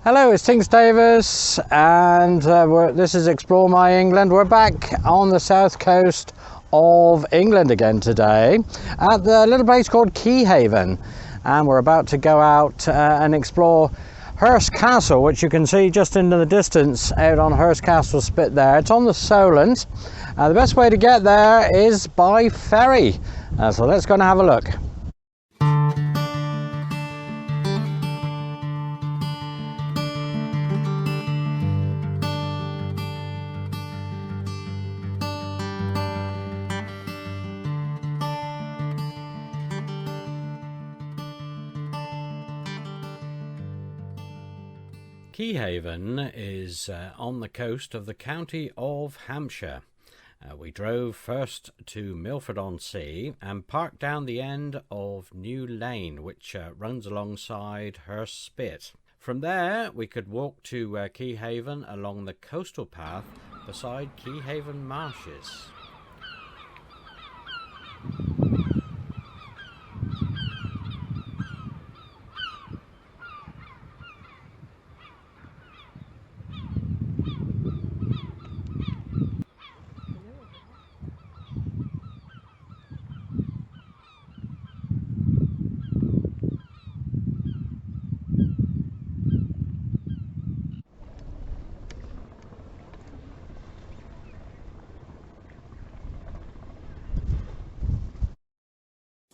Hello, it's Tings Davis, and this is Explore My England. We're back on the south coast of England again today at the little place called Keyhaven, and we're about to go out and explore Hurst Castle, which you can see just into the distance out on Hurst Castle Spit there. It's on the Solent. The best way to get there is by ferry, so let's go and have a look. Keyhaven is on the coast of the County of Hampshire. We drove first to Milford on Sea and parked down the end of New Lane, which runs alongside Hurst Spit. From there we could walk to Keyhaven along the coastal path beside Keyhaven Marshes.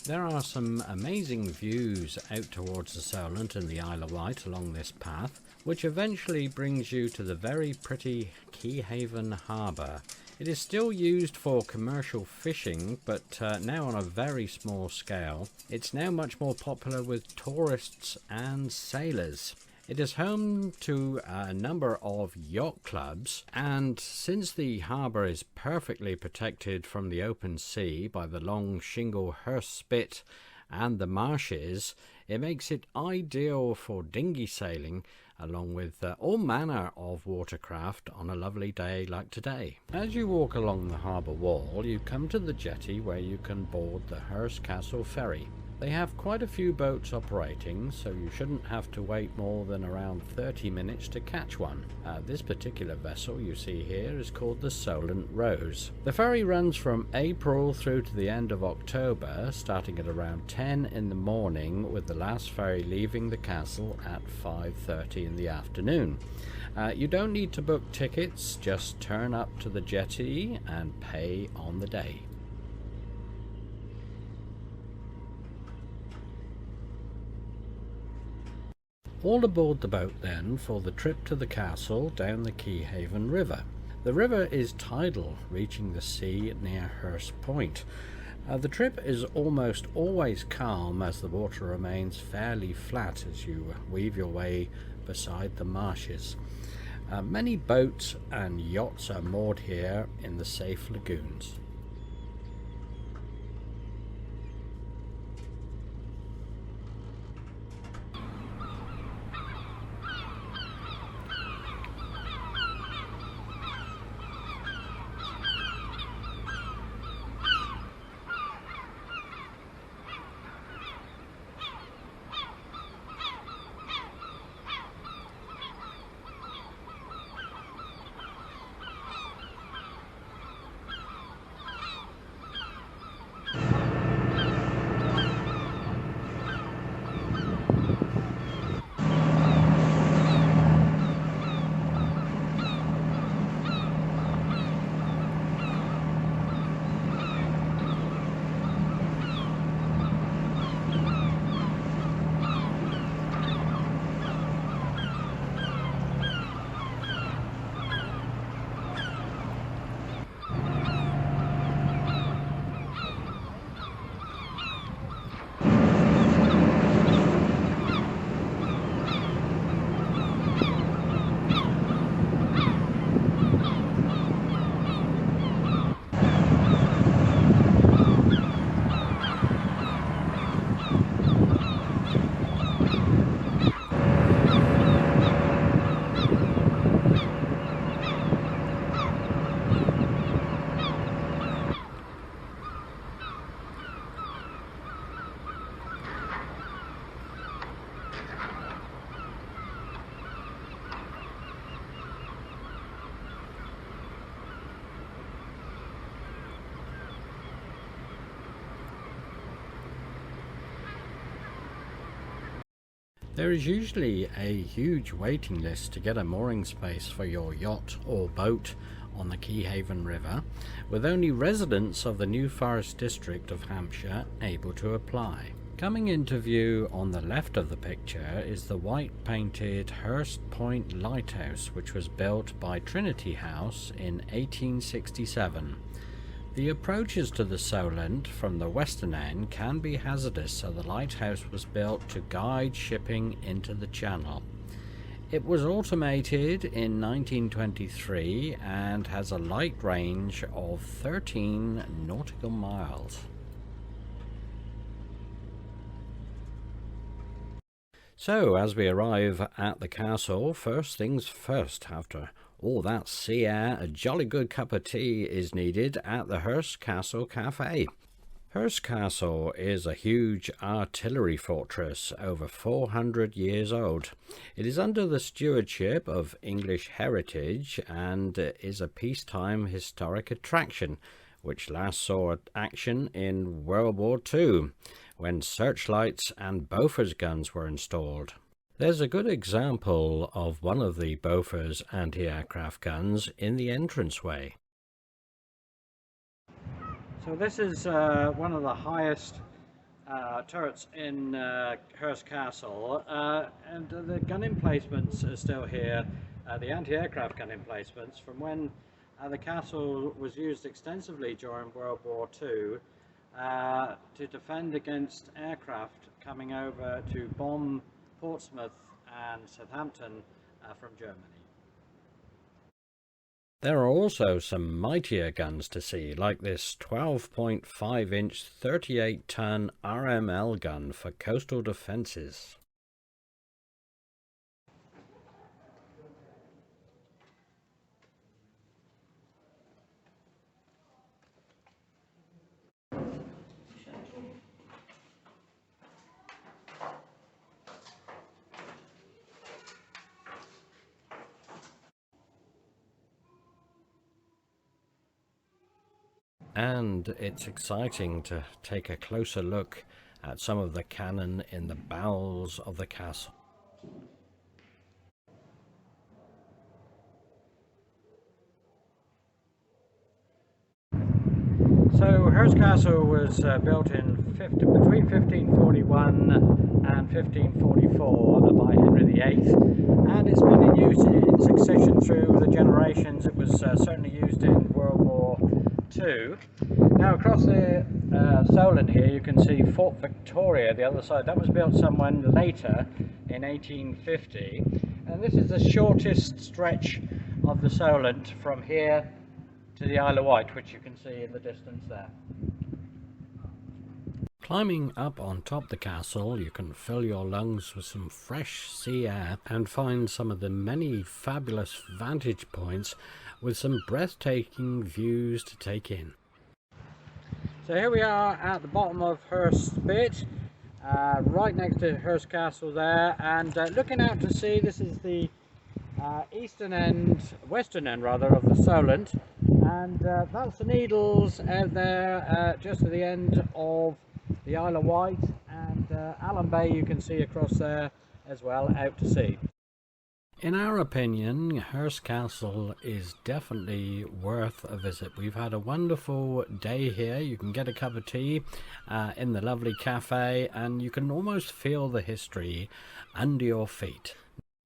There are some amazing views out towards the Solent and the Isle of Wight along this path, which eventually brings you to the very pretty Keyhaven harbour. It is still used for commercial fishing, but now on a very small scale. It's now much more popular with tourists and sailors. It is home to a number of yacht clubs, and since the harbour is perfectly protected from the open sea by the long shingle Hurst Spit and the marshes, it makes it ideal for dinghy sailing along with all manner of watercraft on a lovely day like today. As you walk along the harbour wall, you come to the jetty where you can board the Hurst Castle ferry. They have quite a few boats operating, so you shouldn't have to wait more than around 30 minutes to catch one. This particular vessel you see here is called the Solent Rose. The ferry runs from April through to the end of October, starting at around 10 in the morning, with the last ferry leaving the castle at 5:30 in the afternoon. You don't need to book tickets, just turn up to the jetty and pay on the day. All aboard the boat then for the trip to the castle down the Keyhaven River. The river is tidal, reaching the sea near Hurst Point. The trip is almost always calm as the water remains fairly flat as you weave your way beside the marshes. Many boats and yachts are moored here in the safe lagoons. There is usually a huge waiting list to get a mooring space for your yacht or boat on the Keyhaven River, with only residents of the New Forest district of Hampshire able to apply. Coming into view on the left of the picture is the white painted Hurst Point Lighthouse, which was built by Trinity House in 1867. The approaches to the Solent from the western end can be hazardous, so the lighthouse was built to guide shipping into the channel. It was automated in 1923 and has a light range of 13 nautical miles. So, as we arrive at the castle, first things first, after all that sea air, a jolly good cup of tea is needed at the Hurst Castle Cafe. Hurst Castle is a huge artillery fortress over 400 years old. It is under the stewardship of English Heritage and is a peacetime historic attraction, which last saw action in World War II, when searchlights and Bofors guns were installed. There's a good example of one of the Bofors anti-aircraft guns in the entranceway. So this is one of the highest turrets in Hurst Castle, and the gun emplacements are still here, the anti-aircraft gun emplacements from when the castle was used extensively during World War II to defend against aircraft coming over to bomb Portsmouth and Southampton from Germany. There are also some mightier guns to see, like this 12.5-inch 38-ton RML gun for coastal defences. And it's exciting to take a closer look at some of the cannon in the bowels of the castle. So Hurst Castle was built in between 1541 and 1544 by Henry VIII, and it's been in use in succession through the generations. It was certainly used in World War II. Now across the Solent here you can see Fort Victoria, the other side. That was built somewhere later in 1850, and this is the shortest stretch of the Solent from here to the Isle of Wight, which you can see in the distance there. Climbing up on top the castle, you can fill your lungs with some fresh sea air and find some of the many fabulous vantage points with some breathtaking views to take in. So here we are at the bottom of Hurst Spit, right next to Hurst Castle there, and looking out to sea. This is the western end rather, of the Solent, and that's the Needles out there just at the end of the Isle of Wight, and Allen Bay you can see across there as well, out to sea. In our opinion, Hurst Castle is definitely worth a visit. We've had a wonderful day here. You can get a cup of tea in the lovely cafe, and you can almost feel the history under your feet.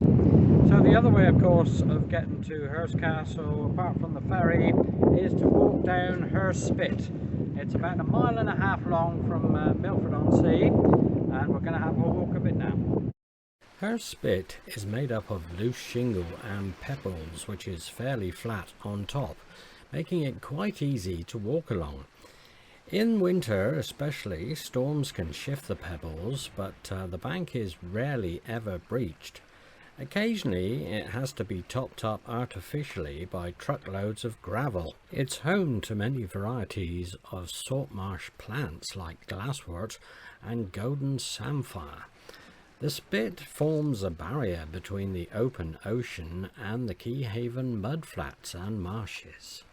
So the other way, of course, of getting to Hurst Castle, apart from the ferry, is to walk down Hurst Spit. It's about 1.5 miles long from Milford on Sea, and we're going to have a walk of it now. Hurst Spit is made up of loose shingle and pebbles, which is fairly flat on top, making it quite easy to walk along. In winter especially, storms can shift the pebbles, but the bank is rarely ever breached. Occasionally it has to be topped up artificially by truckloads of gravel. It's home to many varieties of salt marsh plants like glasswort and golden samphire. The spit forms a barrier between the open ocean and the Keyhaven mudflats and marshes.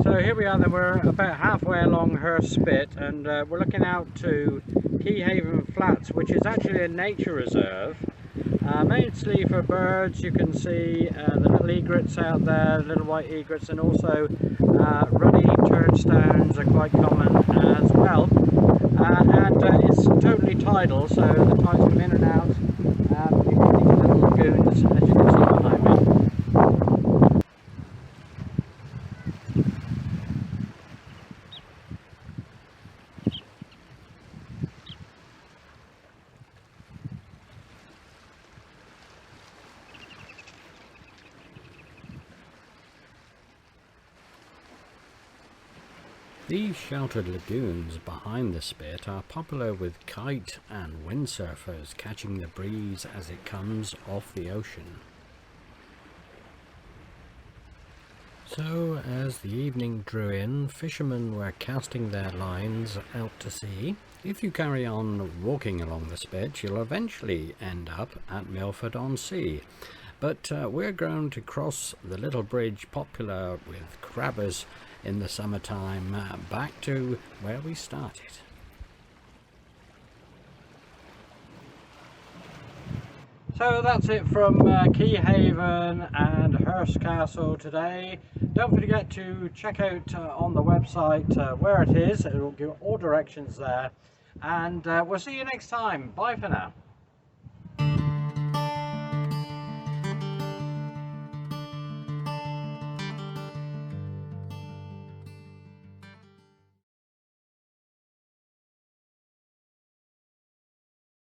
So here we are then, we're about halfway along Hurst Spit, and we're looking out to Keyhaven Flats, which is actually a nature reserve. Mostly for birds. You can see the little egrets out there, little white egrets, and also ruddy turnstones are quite common as well. And it's totally tidal, so the tides come in and out. You've got these little lagoons, as you can see behind me. These sheltered lagoons behind the spit are popular with kite and windsurfers catching the breeze as it comes off the ocean. So as the evening drew in, fishermen were casting their lines out to sea. If you carry on walking along the spit, you'll eventually end up at Milford on Sea. But we're going to cross the little bridge popular with crabbers in the summertime back to where we started. So that's it from Keyhaven and Hurst Castle today. Don't forget to check out on the website where it is. It will give all directions there, and we'll see you next time. Bye for now.